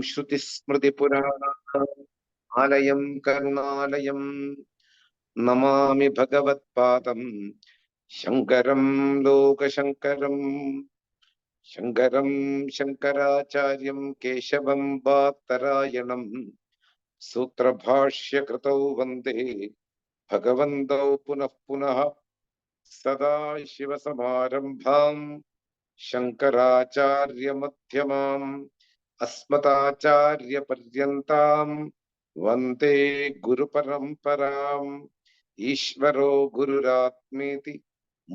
श्रुतिस्मृतिपुराणानामालयं करुणालयं नमामि भगवत्पादं शङ्करं लोकशङ्करं शङ्करं शङ्कराचार्यं केशवं वात्तरायणं सूत्रभाष्यकृतौ वन्दे भगवन्तौ पुनः पुनः सदाशिवसमारम्भां शङ्कराचार्यमध्यमाम् अस्मदाचार्यपर्यन्तां वन्दे गुरुपरम्पराम् ईश्वरो गुरुरात्मेति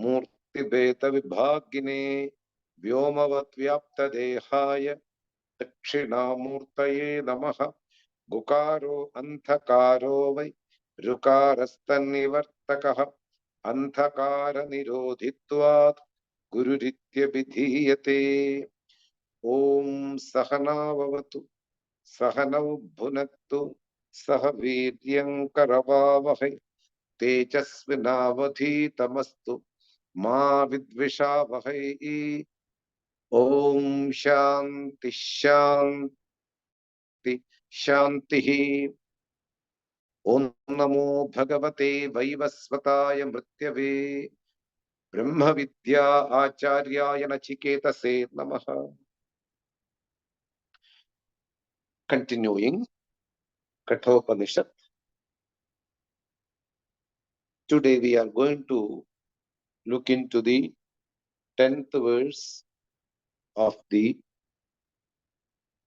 मूर्तिभेदविभागिने व्योमवद्व्याप्तदेहाय दक्षिणामूर्तये नमः। गुकारो अन्धकारो वै ऋकारस्तन्निवर्तकः अन्धकारनिरोधित्वात् गुरुरित्यभिधीयते। ओम सहनाववतु सहनौ भुनक्तु सह वीर्यङ्करवावहै तेजस्विनावधीतमस्तु मा विद्विषावहै। ओम शांति शांति शांतिः। ओम नमो भगवते वैवस्वताय मृत्यवे ब्रह्म विद्या आचार्याय नचिकेतसे नमः। Continuing Kaṭha Upaniṣad. Today we are going to look into the 10th verse of the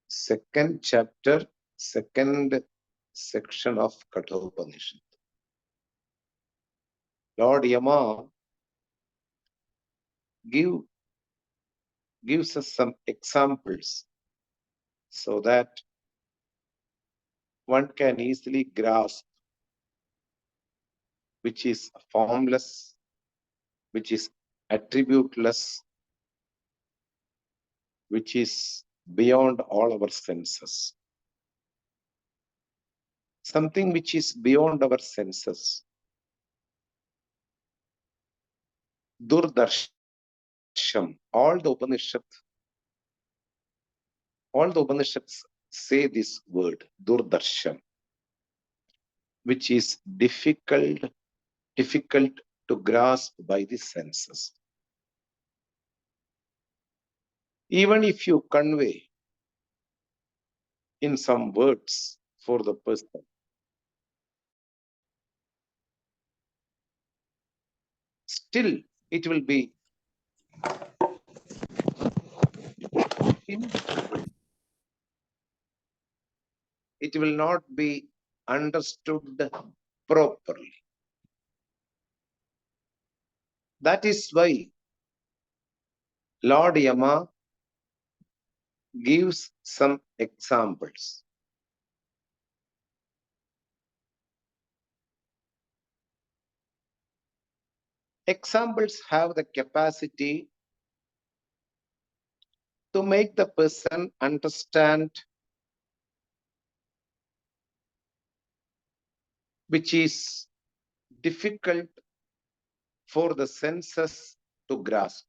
second chapter, second section of Kaṭha Upaniṣad. Lord Yama gives us some examples so that one can easily grasp which is formless, which is attributeless, which is beyond all our senses. Something which is beyond our senses. Durdarsham. All the Upanishads say this word, Durdarsham, which is difficult to grasp by the senses. Even if you convey in some words for the person, still it will be invisible. It will not be understood properly. That is why Lord Yama gives some examples. Examples have the capacity to make the person understand which is difficult for the senses to grasp,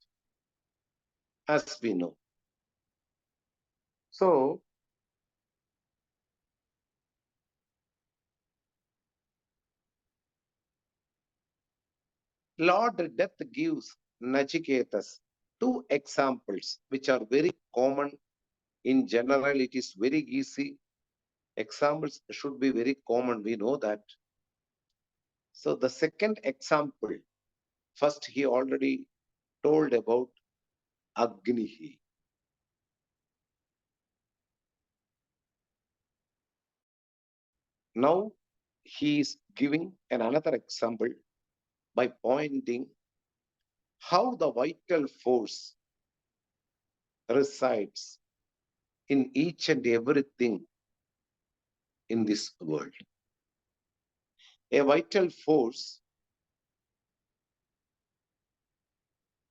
as we know. So, Lord Death gives Nachiketas two examples which are very common. In general, it is very easy. Examples should be very common. We know that. So the second example, first he already told about Agnihi. Now he is giving another example by pointing how the vital force resides in each and everything in this world. A vital force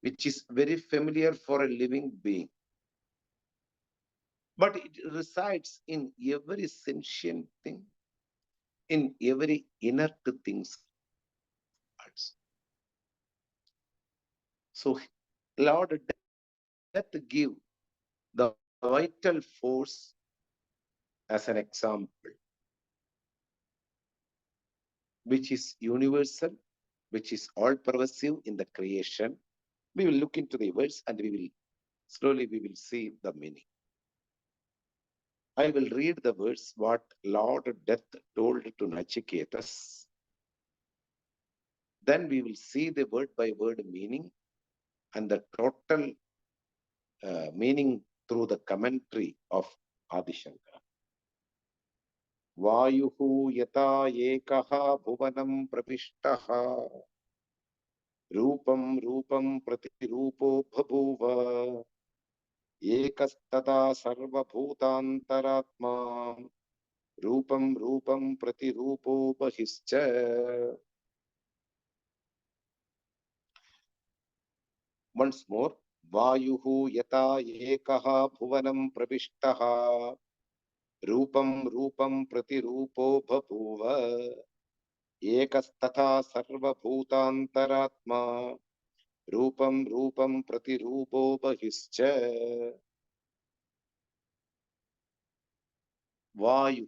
which is very familiar for a living being, but it resides in every sentient thing, in every inert things. So Lord Death give the vital force as an example, which is universal, which is all pervasive in the creation. We will look into the words and we will see the meaning. I will read the words what Lord Death told to Nachiketas. Then we will see the word by word meaning and the total meaning through the commentary of Adishankara. Vayuhu yata ekaha bhuvanam pravishtaha rupam rupam pratirupo bhabuva ekastata sarvabhutantaratma rupam rupam pratirupo bahischa. Once more, Vayuhu yata ekaha bhuvanam pravishtaha rupam rupam pratirupo bhabuva ekastata sarvabhutantaratma rupam rupam pratirupo bahischa. Vayu,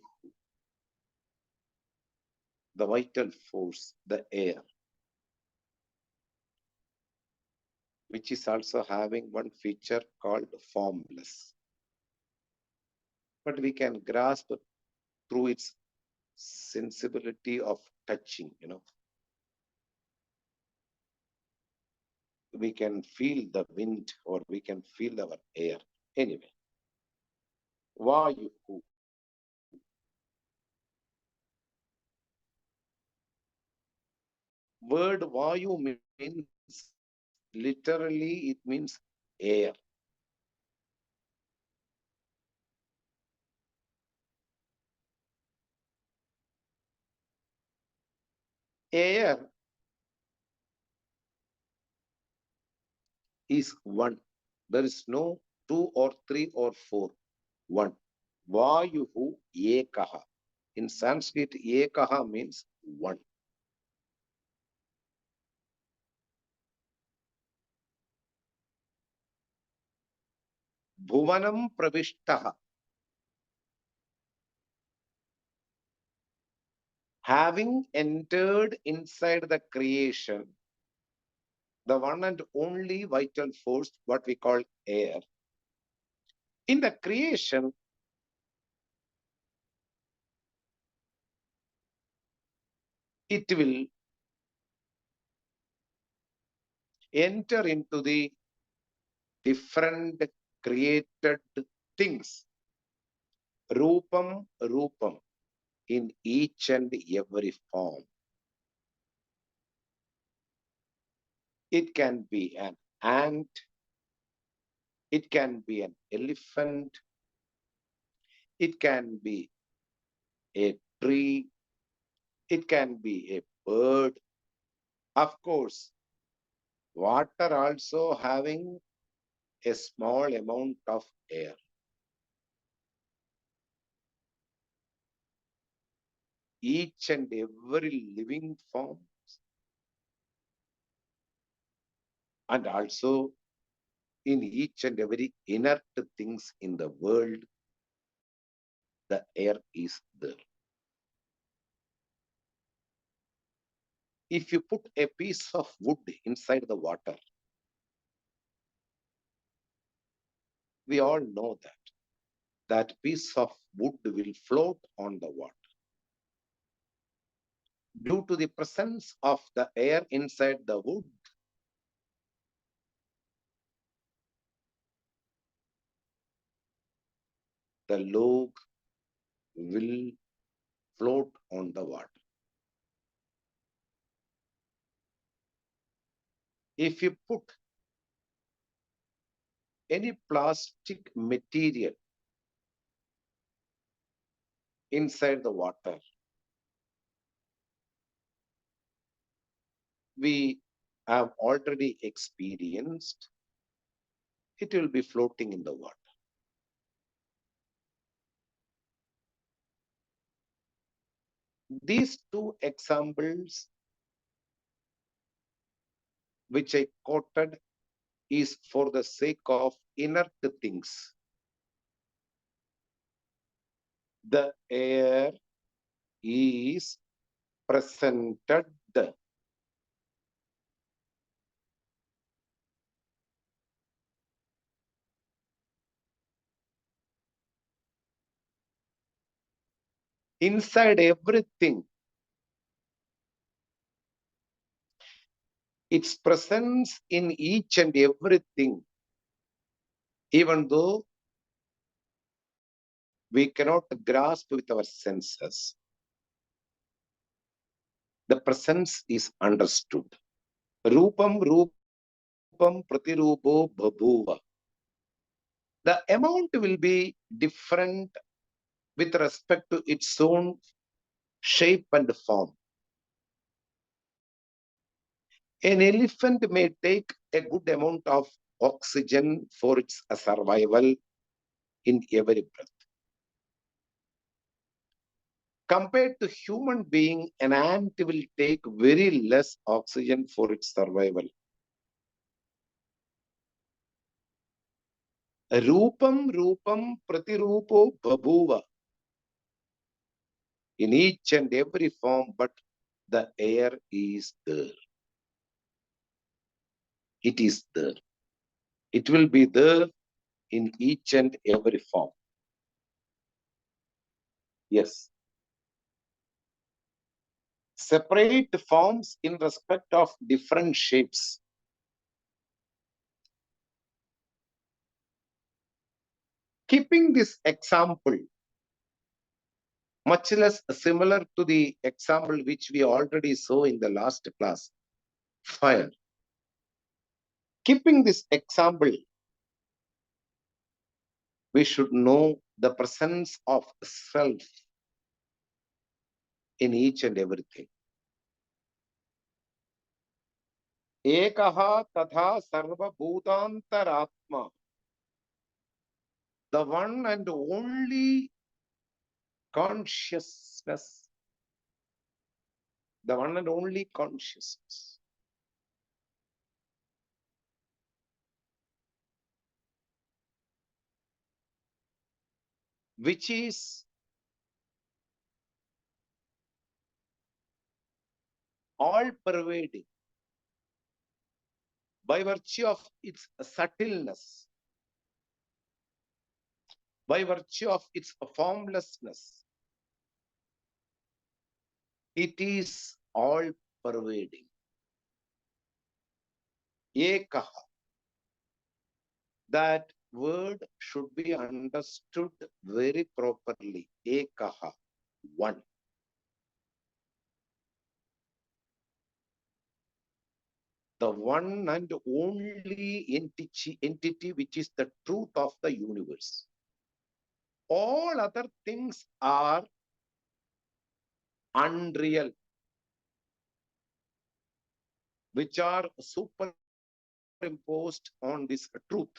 the vital force, the air, which is also having one feature called formless. But we can grasp through its sensibility of touching, we can feel the wind or we can feel our air. Anyway, Vayu. Word Vayu means literally it means air. Air is one. There is no two or three or four. One. Vayuhu ekaha. In Sanskrit, ekaha means one. Bhuvanam pravishtaha. Having entered inside the creation, the one and only vital force, what we call air. In the creation, it will enter into the different created things. Rupam, rupam, in each and every form. It can be an ant, it can be an elephant, it can be a tree, it can be a bird. Of course, water also having a small amount of air. Each and every living form and also in each and every inert things in the world, the air is there. If you put a piece of wood inside the water, we all know that piece of wood will float on the water. Due to the presence of the air inside the wood, the log will float on the water. If you put any plastic material inside the water, we have already experienced, it will be floating in the water. These two examples which I quoted is for the sake of inert things. The air is presented. Inside everything, its presence in each and everything, even though we cannot grasp with our senses. The presence is understood. Rupam rupam pratirupo bhabuva. The amount will be different with respect to its own shape and form. An elephant may take a good amount of oxygen for its survival in every breath. Compared to human being, an ant will take very less oxygen for its survival. Rupam rupam pratirupo bhabuva. In each and every form, but the air is there. It is there. It will be there in each and every form. Yes. Separate forms in respect of different shapes. Keeping this example much less similar to the example which we already saw in the last class, fire. Keeping this example, we should know the presence of self in each and everything. Ekaha tatha sarva bhutantaratma. The one and only consciousness. The one and only consciousness. Which is all pervading by virtue of its subtleness, by virtue of its formlessness. It is all pervading. Ekaha. That word should be understood very properly. Ekaha, one. The one and only entity which is the truth of the universe. All other things are unreal, which are superimposed on this truth.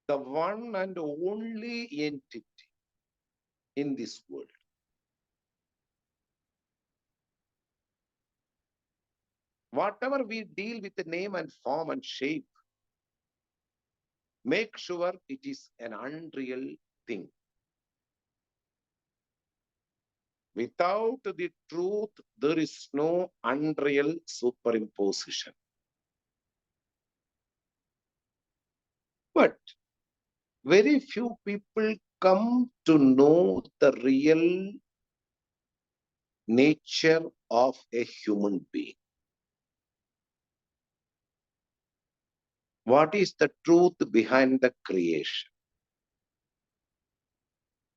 The one and only entity in this world. Whatever we deal with the name and form and shape, make sure it is an unreal thing. Without the truth, there is no unreal superimposition. But very few people come to know the real nature of a human being. What is the truth behind the creation?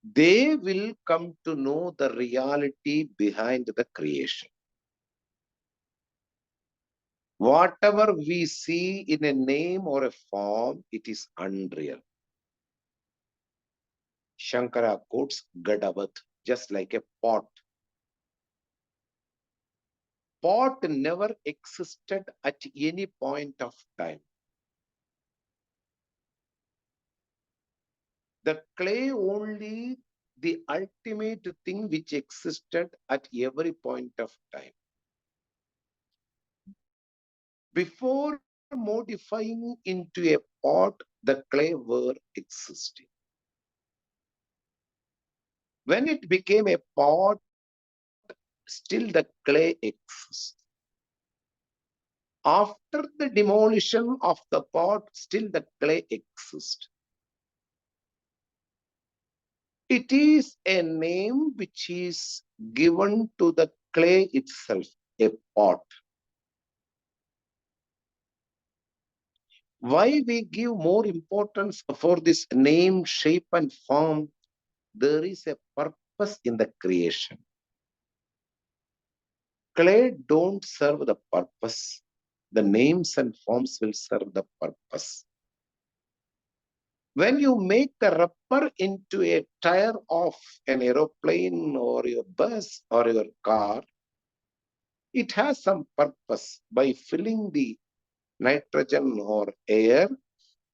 They will come to know the reality behind the creation. Whatever we see in a name or a form, it is unreal. Shankara quotes Gadavat, just like a pot. Pot never existed at any point of time. The clay only the ultimate thing which existed at every point of time. Before modifying into a pot, the clay were existing. When it became a pot, still the clay exists. After the demolition of the pot, still the clay exists. It is a name which is given to the clay itself, a pot. Why we give more importance for this name, shape, and form? There is a purpose in the creation. Clay don't serve the purpose. The names and forms will serve the purpose. When you make the rubber into a tire of an aeroplane or your bus or your car, it has some purpose. By filling the nitrogen or air,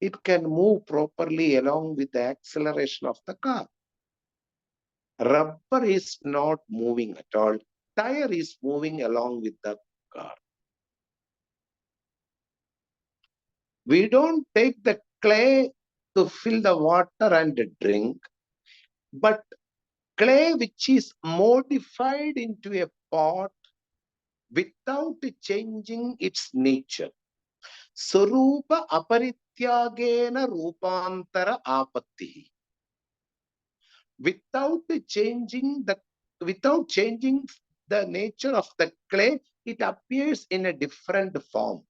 it can move properly along with the acceleration of the car. Rubber is not moving at all. Tire is moving along with the car. We don't take the clay to fill the water and drink, but clay which is modified into a pot without changing its nature. Sarupa aparityagena rupantara apatti. Without changing the nature of the clay, it appears in a different form.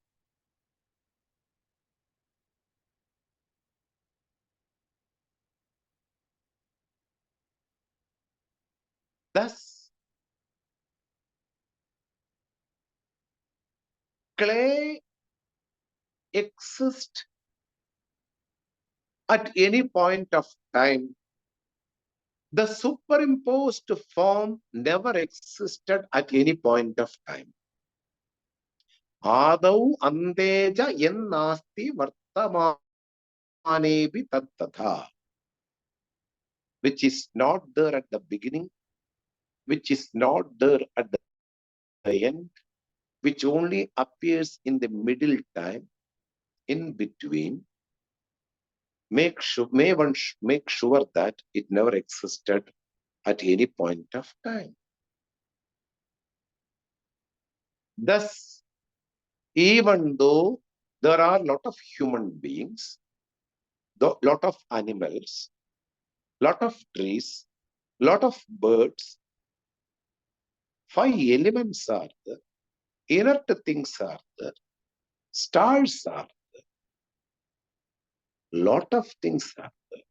Thus, clay exists at any point of time. The superimposed form never existed at any point of time. Adau anteja yennasti vartamanebi tattatha, which is not there at the beginning, which is not there at the end, which only appears in the middle time, in between. May one make sure that it never existed at any point of time. Thus, even though there are a lot of human beings, lot of animals, lot of trees, lot of birds, five elements are there, inert things are there, stars are there, lot of things are there.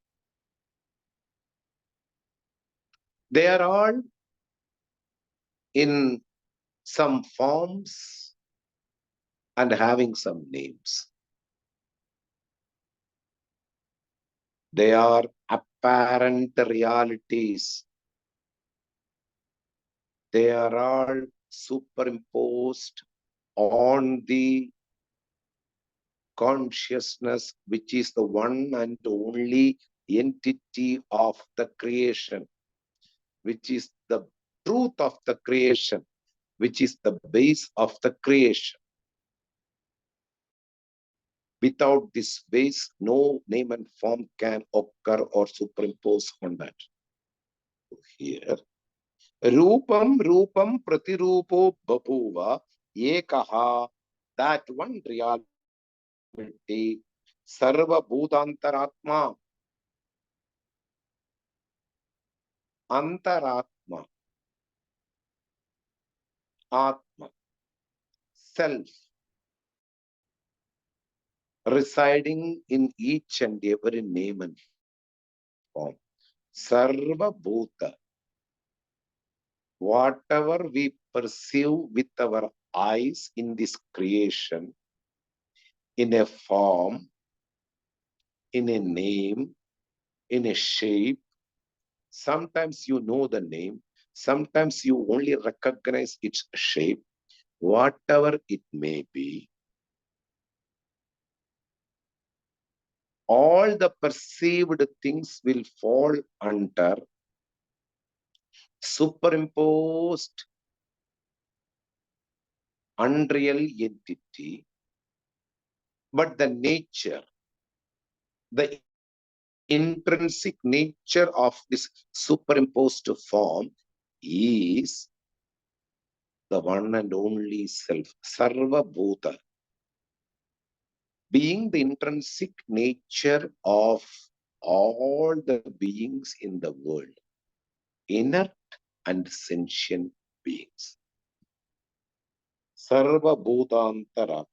They are all in some forms and having some names. They are apparent realities. They are all superimposed on the consciousness, which is the one and only entity of the creation, which is the truth of the creation, which is the base of the creation. Without this base, no name and form can occur or superimpose on that. Here, Rupam Rupam Pratirupo Bapuva Ekaha, that one reality, Sarva Bhutantaratma, Antaratma, Atma, self, residing in each and every name and form. Sarva Bhuta, whatever we perceive with our eyes in this creation, in a form, in a name, in a shape, sometimes you know the name, sometimes you only recognize its shape, whatever it may be, all the perceived things will fall under superimposed unreal entity, but the nature, the intrinsic nature of this superimposed form is the one and only self, Sarva Bhuta, being the intrinsic nature of all the beings in the world, inert and sentient beings. Sarva Bhutantaratma.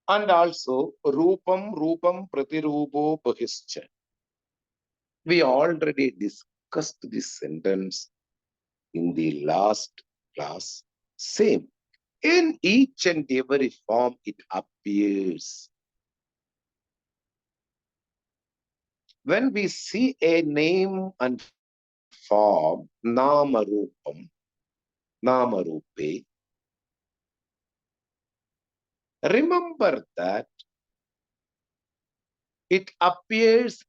And also Rupam Pratirupo Bahischa. We already discussed this sentence in the last class. Same. In each and every form it appears. When we see a name and form, Namarupe, remember that it appears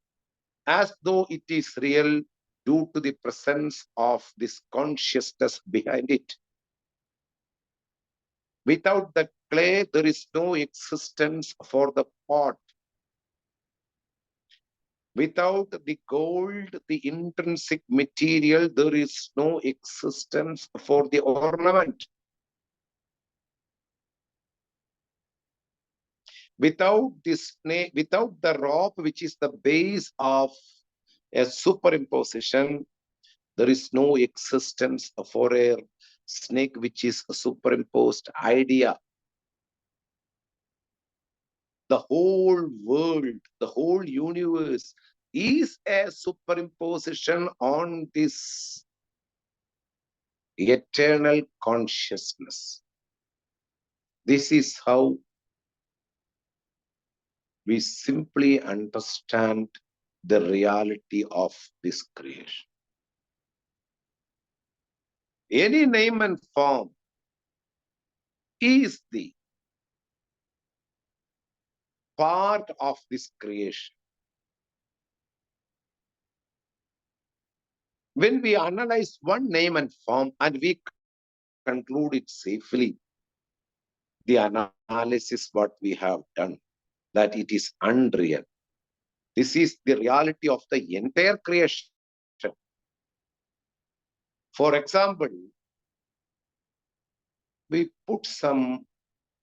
as though it is real due to the presence of this consciousness behind it. Without the clay, there is no existence for the pot. Without the gold, the intrinsic material, there is no existence for the ornament. Without this snake, without the rope, which is the base of a superimposition, there is no existence for a snake, which is a superimposed idea. The whole world, the whole universe is a superimposition on this eternal consciousness. This is how we simply understand the reality of this creation. Any name and form is the part of this creation. When we analyze one name and form and we conclude it safely, the analysis what we have done, that it is unreal. This is the reality of the entire creation. For example, we put some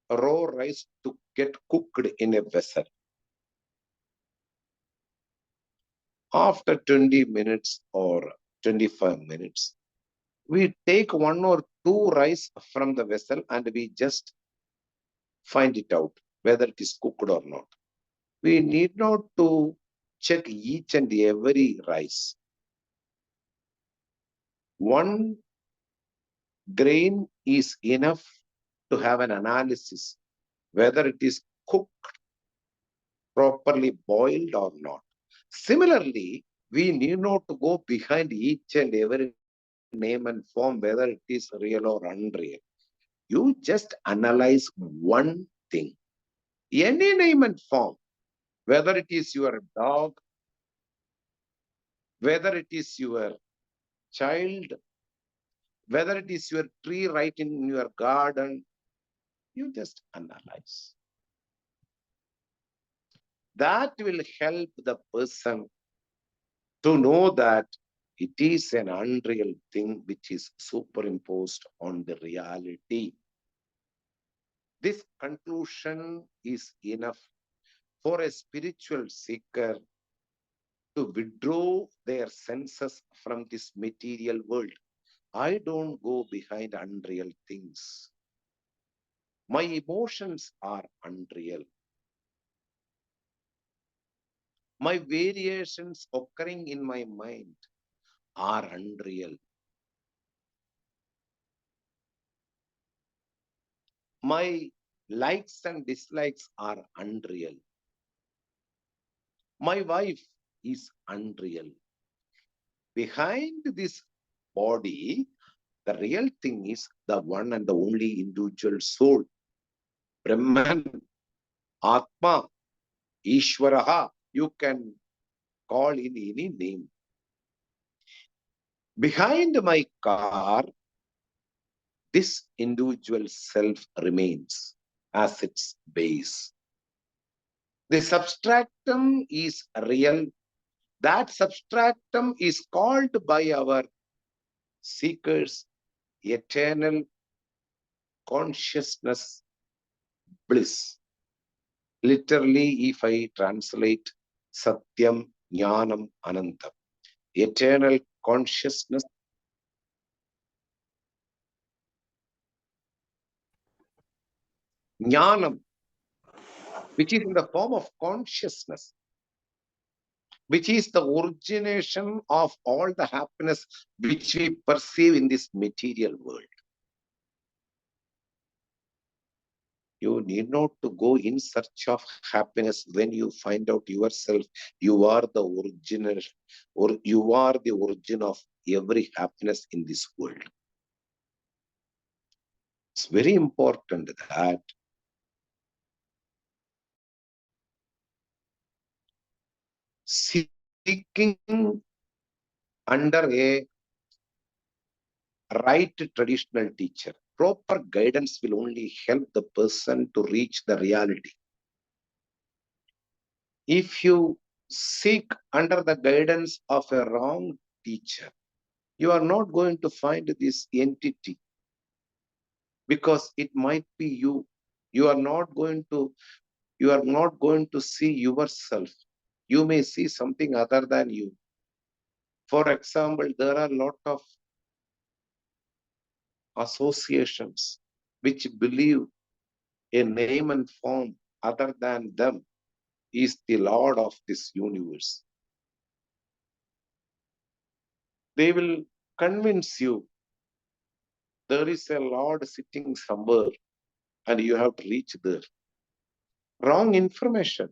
raw rice to get cooked in a vessel. After 20 minutes or 25 minutes, we take one or two rice from the vessel and we just find it out whether it is cooked or not. We need not to check each and every rice. One grain is enough to have an analysis whether it is cooked, properly boiled or not. Similarly, we need not to go behind each and every name and form whether it is real or unreal. You just analyze one thing. Any name and form, whether it is your dog, whether it is your child, whether it is your tree right in your garden, you just analyze. That will help the person to know that it is an unreal thing which is superimposed on the reality. This conclusion is enough for a spiritual seeker to withdraw their senses from this material world. I don't go behind unreal things. My emotions are unreal. My variations occurring in my mind are unreal. My likes and dislikes are unreal. My wife is unreal. Behind this body, the real thing is the one and the only individual soul. Brahman, Atma, Ishvaraha, you can call in any name. Behind my car, this individual self remains as its base. The substratum is real. That substratum is called by our seekers eternal consciousness bliss. Literally, if I translate Satyam, Jnanam, Anantam, eternal consciousness, Jnanam, which is in the form of consciousness, which is the origination of all the happiness which we perceive in this material world. You need not to go in search of happiness when you find out yourself. You are the original, or you are the origin of every happiness in this world. It's very important that seeking under a right traditional teacher, proper guidance will only help the person to reach the reality. If you seek under the guidance of a wrong teacher, you are not going to find this entity because it might be you. You are not going to, you are not going to see yourself. You may see something other than you. For example, there are a lot of associations which believe a name and form other than them is the Lord of this universe. They will convince you there is a Lord sitting somewhere and you have to reach there. Wrong information.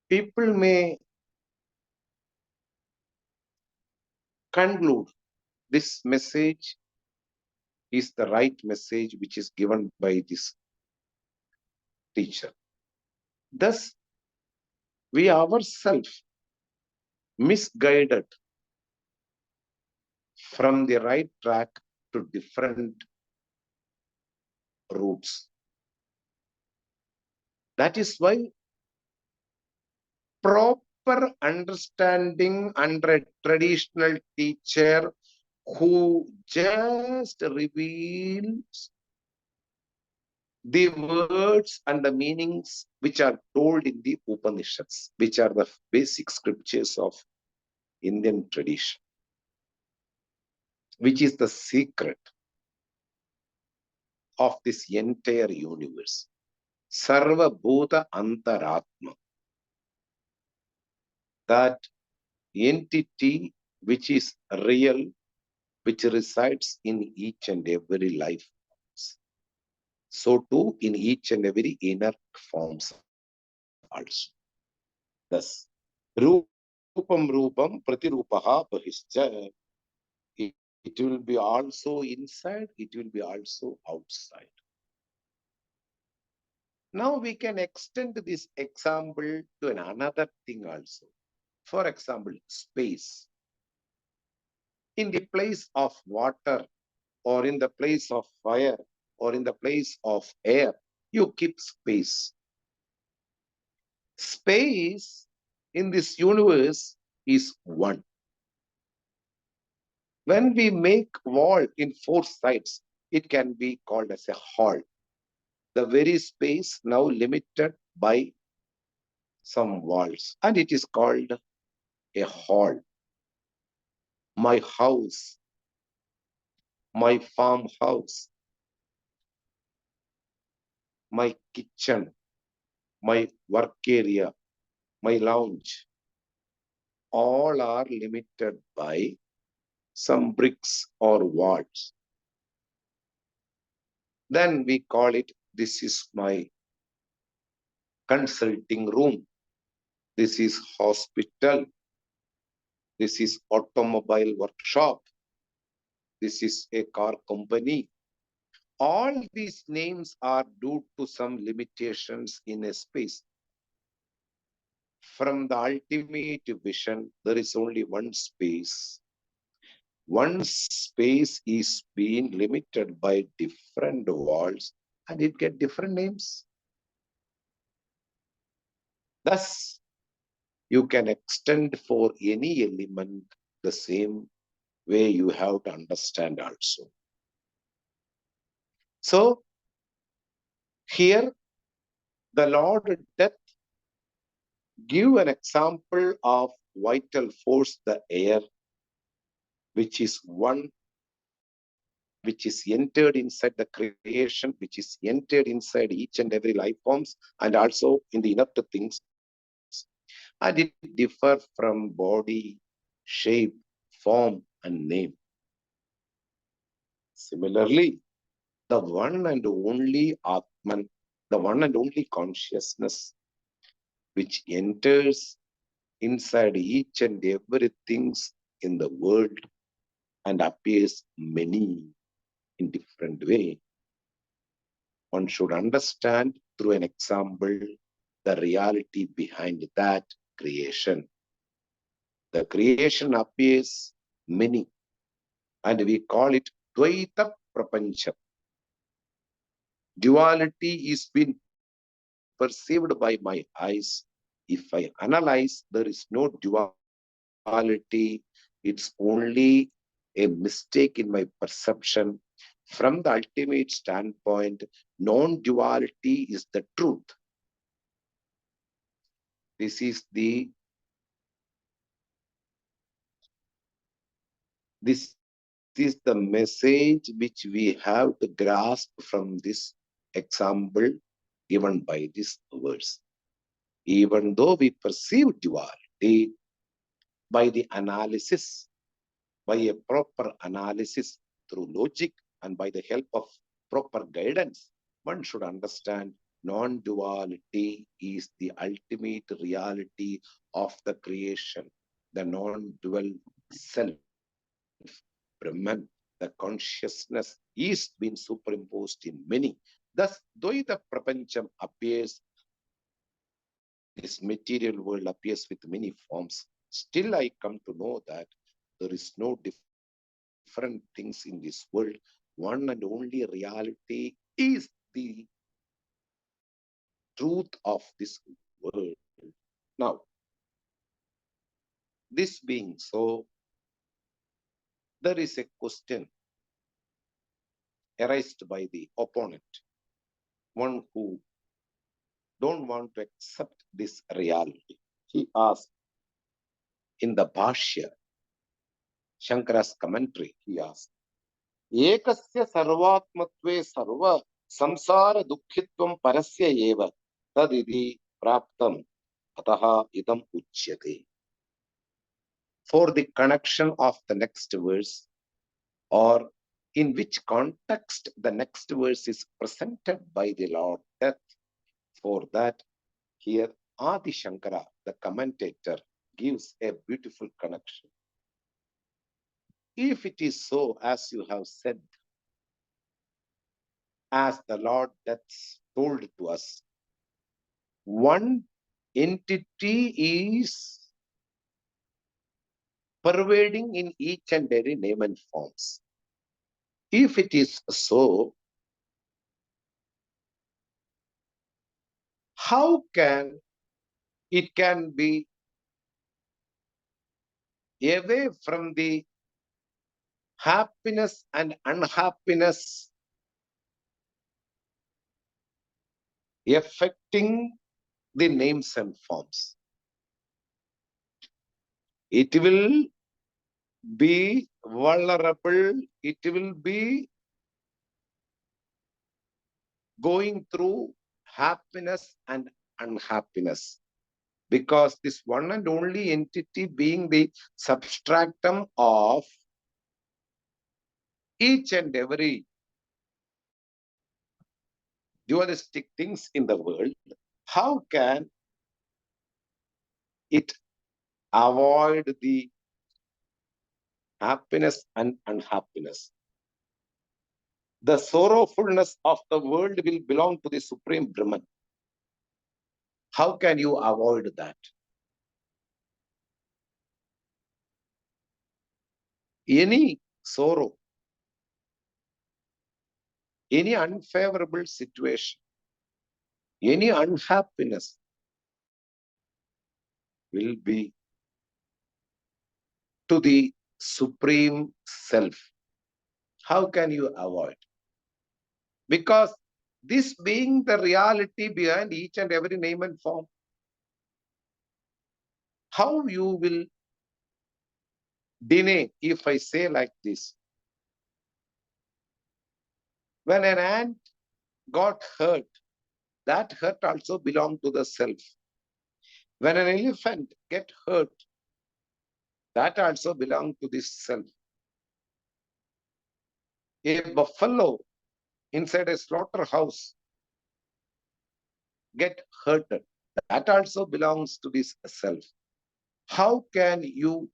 People may conclude this message is the right message which is given by this teacher. Thus, we ourselves misguided from the right track to different routes. That is why proper understanding under a traditional teacher who just reveals the words and the meanings which are told in the Upanishads, which are the basic scriptures of Indian tradition, which is the secret of this entire universe. Sarva Bhuta Antaratma. That entity which is real, which resides in each and every life. So too in each and every inner forms also. Thus, Rupam Rupam Pratirupaha Bahischa. It will be also inside, it will be also outside. Now we can extend this example to another thing also. For example, space. In the place of water, or in the place of fire, or in the place of air, you keep space. Space in this universe is one. When we make wall in four sides, it can be called as a hall. The very space now limited by some walls, and it is called a hall. My house, my farmhouse, my kitchen, my work area, my lounge, all are limited by some bricks or walls. Then we call it, this is my consulting room. This is hospital. This is automobile workshop. This is a car company. All these names are due to some limitations in a space. From the ultimate vision, there is only one space. One space is being limited by different walls and it get different names. Thus, you can extend for any element the same way you have to understand also. So, here the Lord Death give an example of vital force, the air, which is one which is entered inside the creation, which is entered inside each and every life forms, and also in the inner things. And it differs from body, shape, form, and name. Similarly, the one and only Atman, the one and only consciousness, which enters inside each and everything in the world and appears many in different way. One should understand through an example the reality behind that creation. The creation appears many, and we call it Dvaita Prapancha. Duality is being perceived by my eyes. If I analyze, there is no duality. It's only a mistake in my perception. From the ultimate standpoint, non-duality is the truth. This is the message which we have to grasp from this example given by this verse. Even though we perceive duality by the analysis, by a proper analysis through logic and by the help of proper guidance, one should understand non-duality is the ultimate reality of the creation, the non-dual self, Brahman, the consciousness is being superimposed in many. Thus, Dvaita Prapancham appears, this material world appears with many forms. Still, I come to know that there is no different things in this world. One and only reality is the truth of this world. Now, this being so, there is a question arised by the opponent, one who don't want to accept this reality. He asked in the Bhashya, Shankara's commentary, he asked, Ekasya sarvatmatve sarva samsara dukkhitvam parasya eva tadidi praptam ataha idam uchyate. For the connection of the next verse, or in which context the next verse is presented by the Lord Death, for that here Adi Shankara, the commentator, gives a beautiful connection. If it is so, as you have said, as the Lord Death told to us, one entity is pervading in each and every name and forms. If it is so, how can it can be away from the happiness and unhappiness affecting the names and forms? It will be vulnerable, it will be going through happiness and unhappiness, because this one and only entity being the substratum of each and every dualistic things in the world, how can it avoid the happiness and unhappiness? The sorrowfulness of the world will belong to the Supreme Brahman. How can you avoid that? Any sorrow, any unfavorable situation, any unhappiness will be to the Supreme Self. How can you avoid? Because this being the reality behind each and every name and form, how you will deny if I say like this? When an ant got hurt, that hurt also belonged to the self. When an elephant get hurt, that also belongs to this self. A buffalo inside a slaughterhouse get hurted, that also belongs to this self. How can you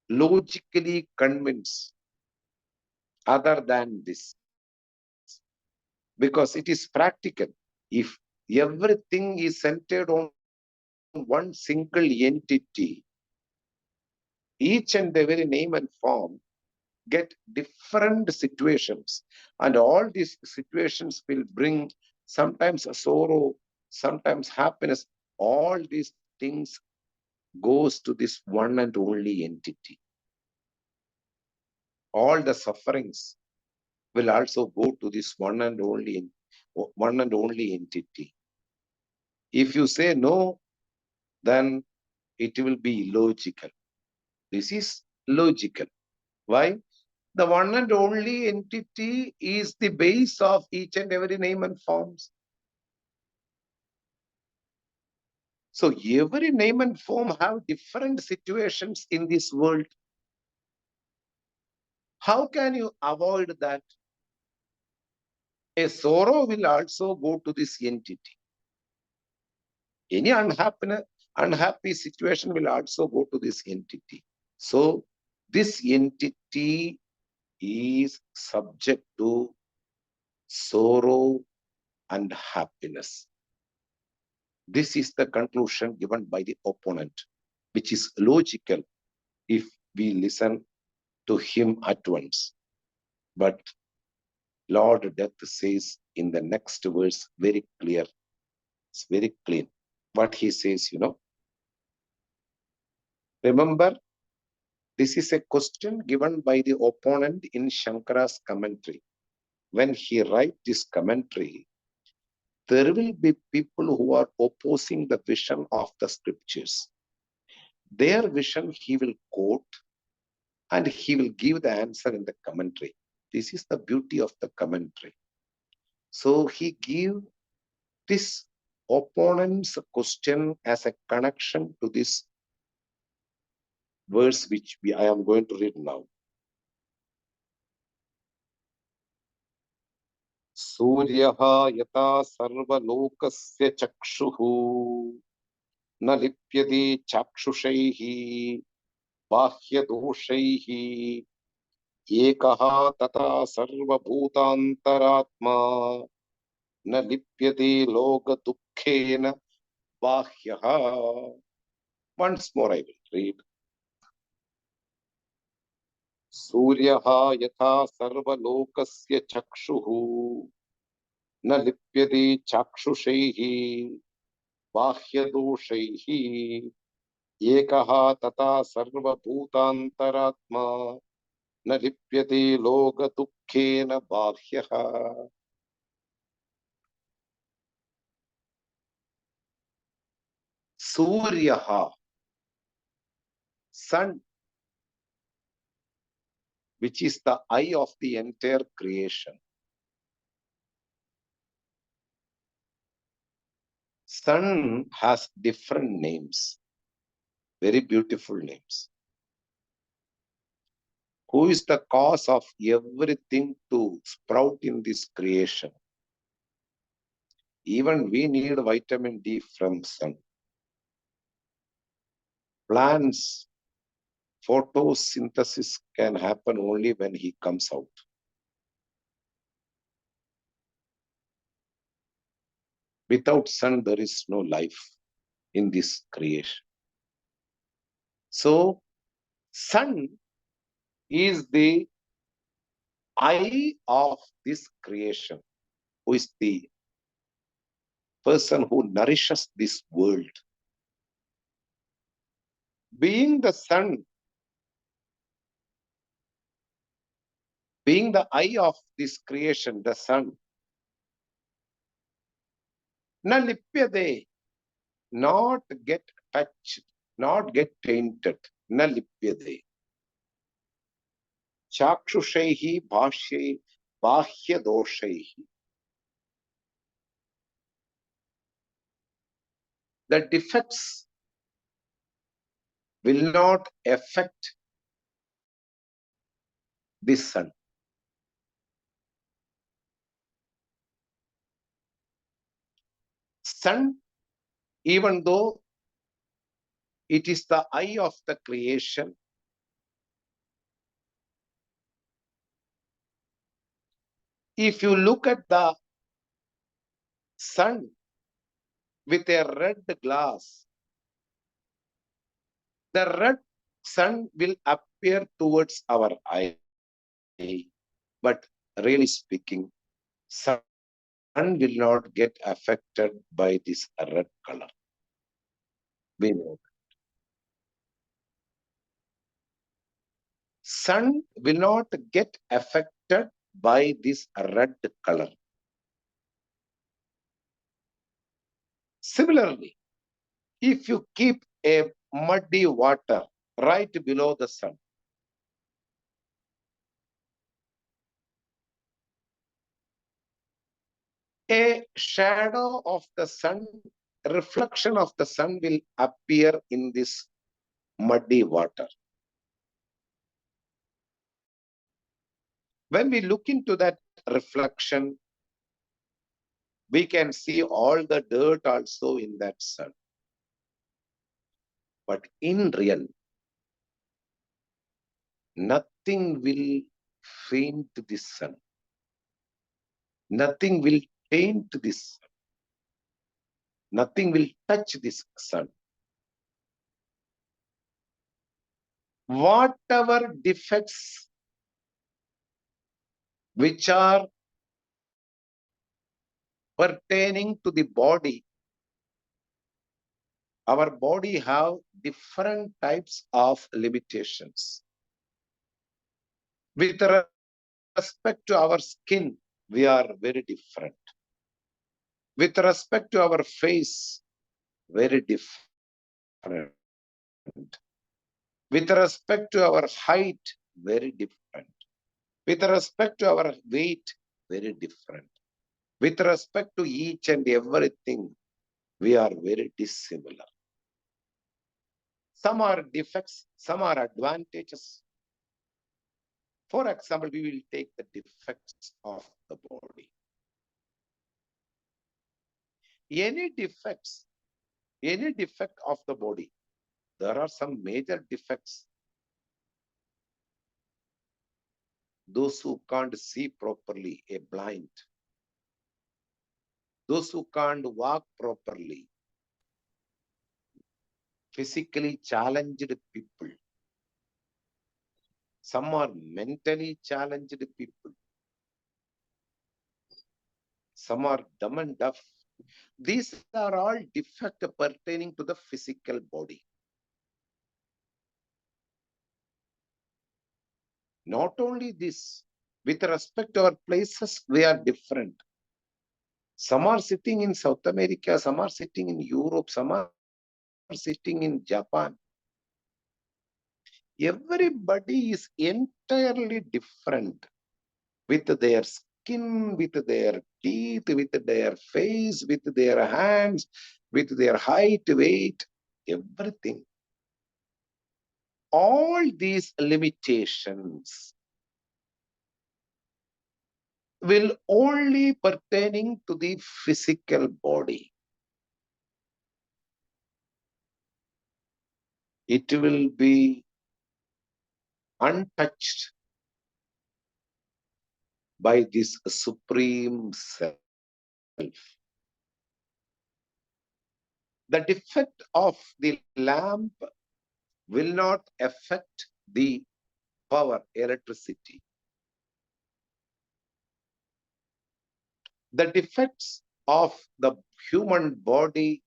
logically convince other than this? Because it is practical. If everything is centered on one single entity, each and every name and form get different situations, and all these situations will bring sometimes a sorrow, sometimes happiness. All these things goes to this one and only entity. All the sufferings will also go to this one and only entity. If you say no, then it will be illogical. This is logical. Why? The one and only entity is the base of each and every name and forms. So every name and form have different situations in this world. How can you avoid that? A sorrow will also go to this entity. Any unhappy situation will also go to this entity. So this entity is subject to sorrow and happiness. This is the conclusion given by the opponent, which is logical if we listen to him at once. But Lord Death says in the next verse very clear, it's very clean. What he says, remember, this is a question given by the opponent in Shankara's commentary. When he writes this commentary, there will be people who are opposing the vision of the scriptures. Their vision he will quote and he will give the answer in the commentary. This is the beauty of the commentary. So he gives this opponent's question as a connection to this verse which I am going to read now. सूर्यः यथा सर्वलोकस्य चक्षुः न लिप्यते चाक्षुषैः बाह्यदोषैः एकः तथा सर्वभूतान्तरात्मा न लिप्यते लोकदुःखेन बाह्यः. Once more I will read. सूर्यः यथा सर्वलोकस्य चक्षुः न लिप्यते चाक्षुषैः बाह्यदोषैः एकः तथा सर्वभूतान्तरात्मा न लिप्यते लोकदुःखेन बाह्यः. Suryaha, sun, which is the eye of the entire creation. Sun has different names, very beautiful names. Who is the cause of everything to sprout in this creation? Even we need vitamin D from sun. Plants, photosynthesis can happen only when he comes out. Without sun, there is no life in this creation. So, sun is the eye of this creation, who is the person who nourishes this world. Being the sun, being the eye of this creation, the sun, na lipyade, not get touched, not get tainted, na lipyade. Chakshushehi bhashye bahya doshehi. The defects will not affect this sun. Sun, even though it is the eye of the creation, if you look at the sun with a red glass, the red sun will appear towards our eye. But really speaking, sun will not get affected by this red color. We know. Sun will not get affected by this red color. Similarly, if you keep a muddy water right below the sun, a shadow of the sun, reflection of the sun will appear in this muddy water. When we look into that reflection, we can see all the dirt also in that sun. But in real, nothing will faint this sun. Nothing will taint this sun. Nothing will touch this sun. Whatever defects which are pertaining to the body, our body have different types of limitations. With respect to our skin, we are very different. With respect to our face, very different. With respect to our height, very different. With respect to our weight, very different. With respect to each and everything, we are very dissimilar. Some are defects, some are advantages. For example, we will take the defects of the body. Any defects, any defect of the body, there are some major defects. Those who can't see properly, a blind. Those who can't walk properly, physically challenged people. Some are mentally challenged people. Some are dumb and deaf. These are all defects pertaining to the physical body. Not only this, with respect to our places, we are different. Some are sitting in South America, some are sitting in Europe, some are sitting in Japan. Everybody is entirely different with their skin, with their teeth, with their face, with their hands, with their height, weight, everything. All these limitations will only pertaining to the physical body. It will be untouched by this supreme self. The defect of the lamp will not affect the power, electricity. The defects of the human body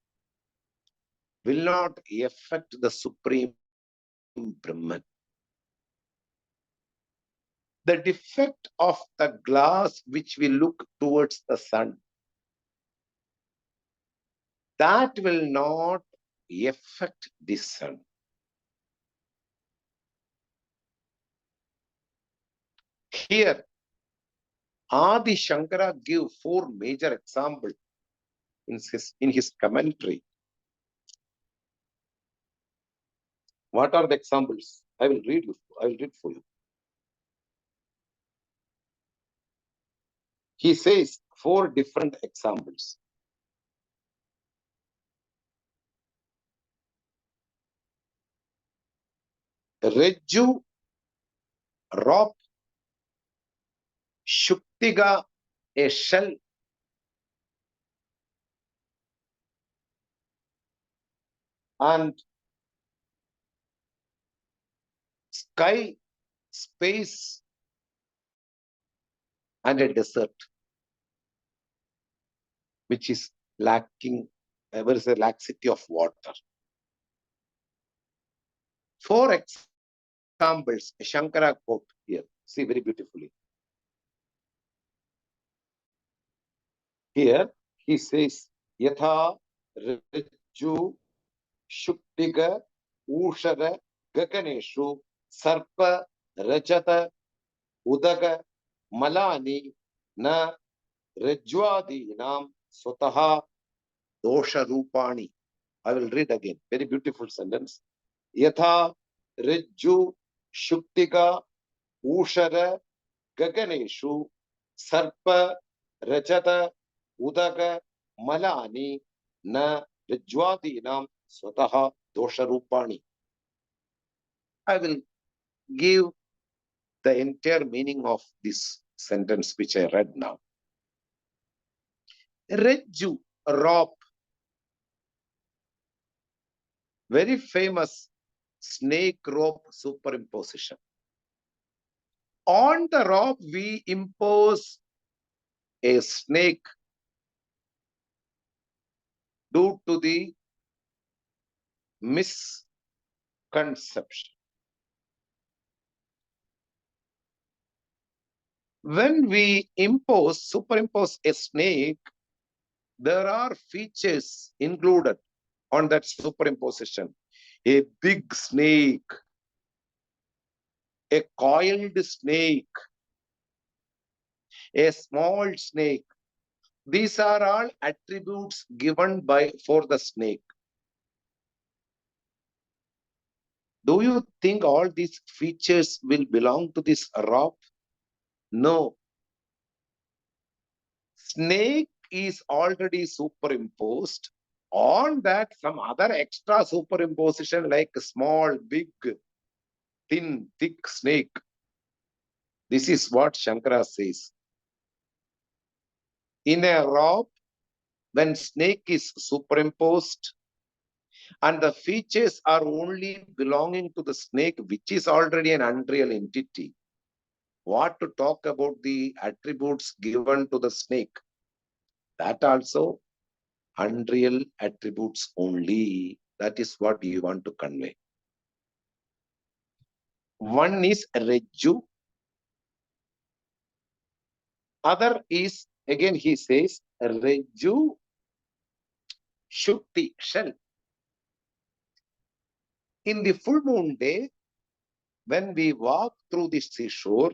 will not affect the supreme Brahman. The defect of the glass which we look towards the sun, that will not affect the sun. Here, Adi Shankara give four major examples in his commentary. What are the examples? I will read for you. He says four different examples. Rejju, rope, Shuktiga, a shell, and sky, space, and a desert, which is lacking, there is a laxity of water. Four examples Shankara quote here. See very beautifully. Here he says, Yatha Rajju Shuktiga Ushara Gaganeshu Sarpa Rajata Udaga Malani Na Rajwadinam Sotaha Dosha Rupani. I will read again. Very beautiful sentence. Yatha Rajju Shuktiga Ushara Gaganeshu Sarpa Rajata Udaga Malani Na Rajwadinam Swataha Dosharupani. I will give the entire meaning of this sentence which I read now. Rajju, rope, very famous snake rope superimposition. On the rope, we impose a snake due to the misconception. When we superimpose a snake, there are features included on that superimposition. A big snake, a coiled snake, a small snake. These are all attributes given for the snake. Do you think all these features will belong to this rope? No. Snake is already superimposed. On that, some other extra superimposition like small, big, thin, thick snake. This is what Shankara says. In a rope, when snake is superimposed and the features are only belonging to the snake, which is already an unreal entity, what to talk about the attributes given to the snake? That also unreal attributes only. That is what you want to convey. One is Rejju. Other is, again he says, Rejju Shukti, shell. In the full moon day, when we walk through the seashore,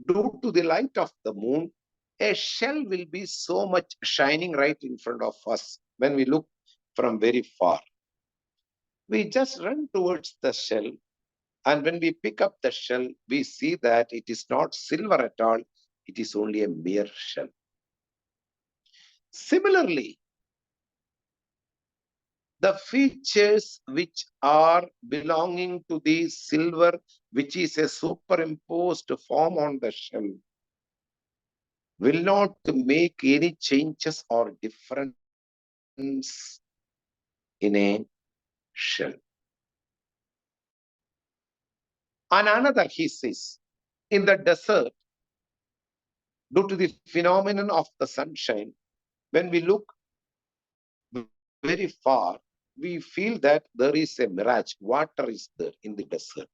due to the light of the moon, a shell will be so much shining right in front of us when we look from very far. We just run towards the shell, and when we pick up the shell, we see that it is not silver at all, it is only a mere shell. Similarly, the features which are belonging to the silver, which is a superimposed form on the shell, will not make any changes or difference in a shell. And another, he says, in the desert, due to the phenomenon of the sunshine, when we look very far, we feel that there is a mirage. Water is there in the desert.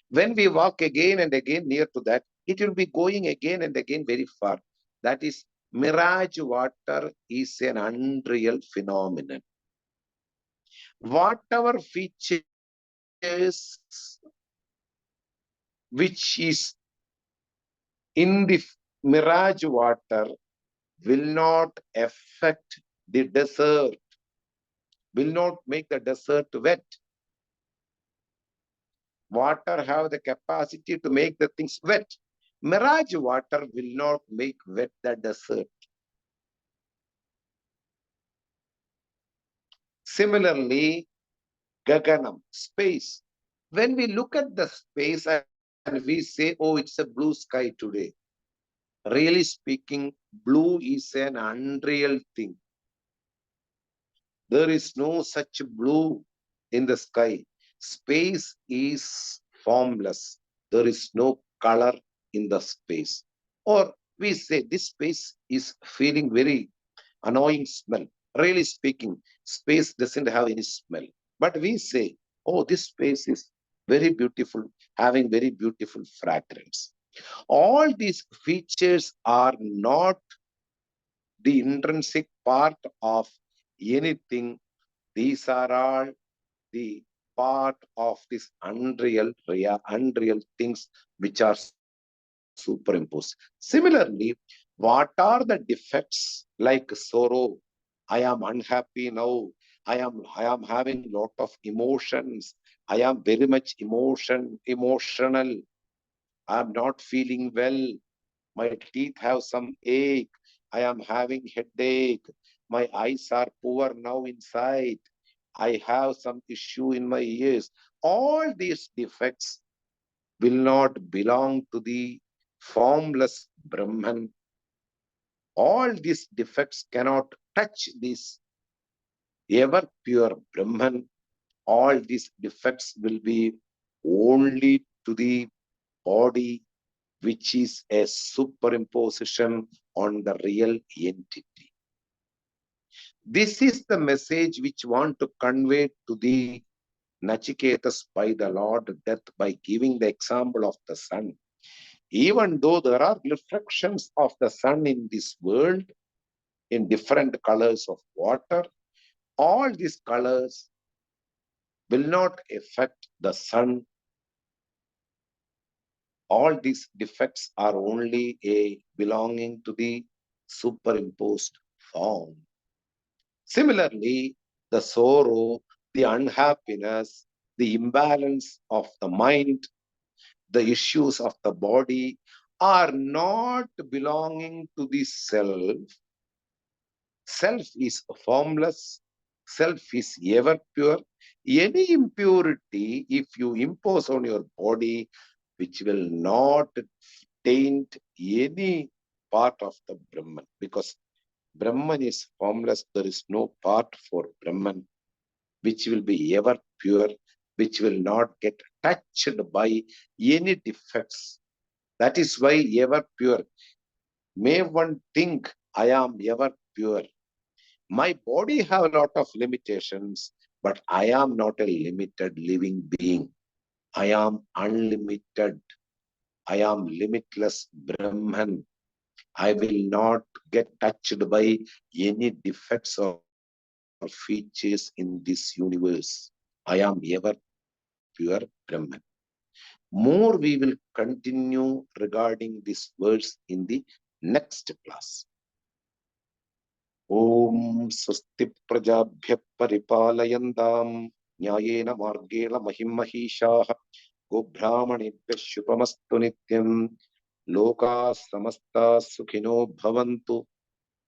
When we walk again and again near to that, it will be going again and again very far. That is, mirage water is an unreal phenomenon. Whatever features which is in the mirage water will not affect the desert, will not make the desert wet. Water have the capacity to make the things wet. Mirage water will not make wet the desert. Similarly, Gaganam, space. When we look at the space and we say, oh, it's a blue sky today, really speaking, blue is an unreal thing. There is no such blue in the sky. Space is formless. There is no color in the space. Or we say this space is feeling very annoying smell. Really speaking, space doesn't have any smell. But we say, oh, this space is very beautiful, having very beautiful fragrance. All these features are not the intrinsic part of anything. These are all the part of this unreal things which are superimposed. Similarly, what are the defects like sorrow? I am unhappy now. I am having lot of emotions. I am very much emotional. I am not feeling well. My teeth have some ache. I am having headache. My eyes are poor now inside. I have some issue in my ears. All these defects will not belong to the formless Brahman. All these defects cannot touch this ever pure Brahman. All these defects will be only to the body, which is a superimposition on the real entity. This is the message which want to convey to the Nachiketas by the Lord Death by giving the example of the sun. Even though there are reflections of the sun in this world in different colors of water, all these colors will not affect the sun. All these defects are only belonging to the superimposed form. Similarly, the sorrow, the unhappiness, the imbalance of the mind, the issues of the body are not belonging to the self. Self is formless. Self is ever pure. Any impurity, if you impose on your body, which will not taint any part of the Brahman, because Brahman is formless. There is no part for Brahman which will be ever pure, which will not get touched by any defects. That is why ever pure. May one think I am ever pure. My body have a lot of limitations, but I am not a limited living being. I am unlimited. I am limitless Brahman. I will not get touched by any defects or features in this universe. I am ever pure Brahman. More we will continue regarding this verse in the next class. Om Swasti Prajabhya Paripalayantam Nyayena Margena Mahim Mahishaha Gobhramanebhya Shubhamastu Nityam Loka Samasta Sukhino Bhavantu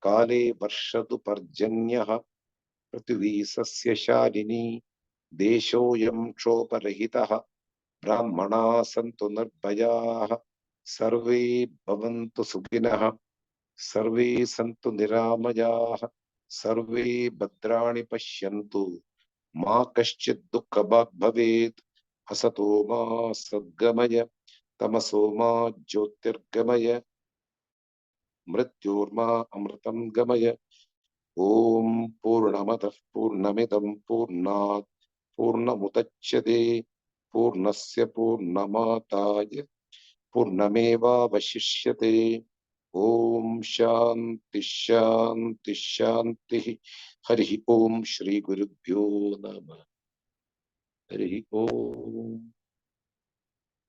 Kale Varshatu Parjanyaha Prithvi Sasya Shalini Deshoyam Kshoparahitaha Brahmana Santu Nirbhayaha Sarve Bhavantu Sukhinah Sarve Santu Niramayaha Sarve Bhadrani Pashyantu Ma Kaschid Dukkha Bhag Bhavet Asato Ma Sadgamaya Tamaso Ma Jyotirgamaya Mrityorma Amritam Gamaya ഓം പൂർണ്ണമതഃ പൂർണ്ണമിദം പൂർണ്ണാത് പൂർണ്ണമുദച്യതേ പൂർണ്ണസ്യ പൂർണ്ണമാദായ പൂർണ്ണമേവാവശിഷ്യതേ. ഓം ശാന്തി ശാന്തി ശാന്തി. ഹരി ഓം. ശ്രീ ഗുരുഭ്യോ നമഃ. ഹരി ഓം.